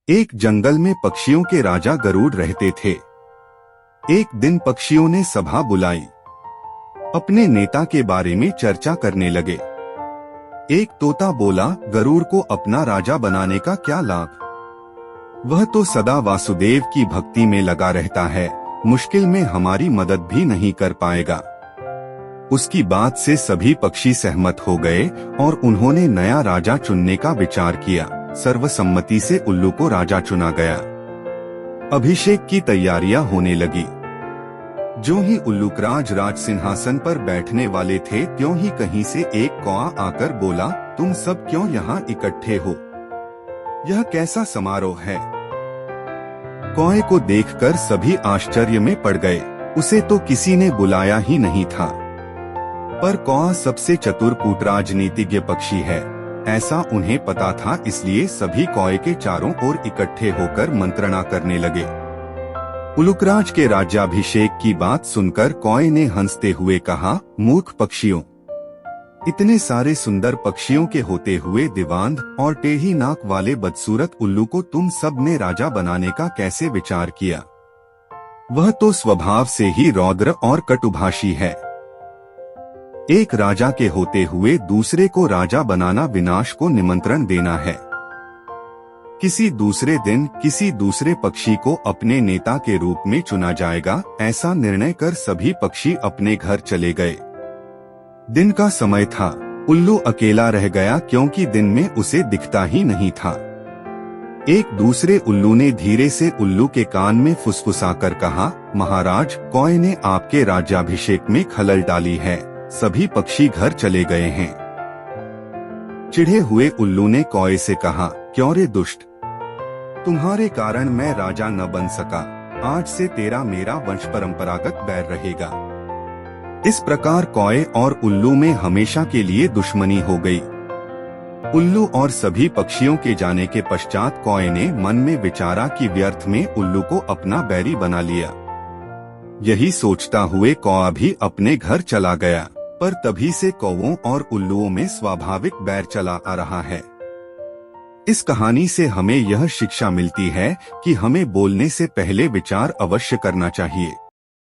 एक जंगल में पक्षियों के राजा गरुड़ रहते थे। एक दिन पक्षियों ने सभा बुलाई। अपने नेता के बारे में चर्चा करने लगे। एक तोता बोला, गरुड़ को अपना राजा बनाने का क्या लाभ? वह तो सदा वासुदेव की भक्ति में लगा रहता है, मुश्किल में हमारी मदद भी नहीं कर पाएगा। उसकी बात से सभी पक्षी सहमत हो गए और उन्होंने नया राजा चुनने का विचार किया। सर्वसम्मति से उल्लू को राजा चुना गया। अभिषेक की तैयारियां होने लगी। जो ही उल्लूकराज राज सिंहासन पर बैठने वाले थे, त्यों ही कहीं से एक कौआ आकर बोला, तुम सब क्यों यहाँ इकट्ठे हो? यह कैसा समारोह है? कौए को देखकर सभी आश्चर्य में पड़ गए। उसे तो किसी ने बुलाया ही नहीं था। पर कौआ सबसे चतुर कूट राजनीतिज्ञ पक्षी है, ऐसा उन्हें पता था, इसलिए सभी कौए के चारों ओर इकट्ठे होकर मंत्रणा करने लगे। उल्लूकराज के राज्याभिषेक की बात सुनकर कौए ने हंसते हुए कहा, मूर्ख पक्षियों, इतने सारे सुंदर पक्षियों के होते हुए दीवांध और टेढ़ी नाक वाले बदसूरत उल्लू को तुम सब ने राजा बनाने का कैसे विचार किया? वह तो स्वभाव से ही रौद्र और कटुभाषी है। एक राजा के होते हुए दूसरे को राजा बनाना विनाश को निमंत्रण देना है। किसी दूसरे दिन किसी दूसरे पक्षी को अपने नेता के रूप में चुना जाएगा, ऐसा निर्णय कर सभी पक्षी अपने घर चले गए। दिन का समय था। उल्लू अकेला रह गया क्योंकि दिन में उसे दिखता ही नहीं था। एक दूसरे उल्लू ने धीरे से उल्लू के कान में फुसफुसाकर कहा, महाराज, कौए ने आपके राज्याभिषेक में खलल डाली है। सभी पक्षी घर चले गए हैं। चिढ़े हुए उल्लू ने कौए से कहा, क्यों रे दुष्ट, तुम्हारे कारण मैं राजा न बन सका। आज से तेरा मेरा वंश परंपरागत बैर रहेगा। इस प्रकार कौए और उल्लू में हमेशा के लिए दुश्मनी हो गई। उल्लू और सभी पक्षियों के जाने के पश्चात कौए ने मन में विचारा कि व्यर्थ में उल्लू को अपना बैरी बना लिया। यही सोचता हुए कौआ भी अपने घर चला गया। पर तभी से कौवों और उल्लुओं में स्वाभाविक बैर चला आ रहा है। इस कहानी से हमें यह शिक्षा मिलती है कि हमें बोलने से पहले विचार अवश्य करना चाहिए।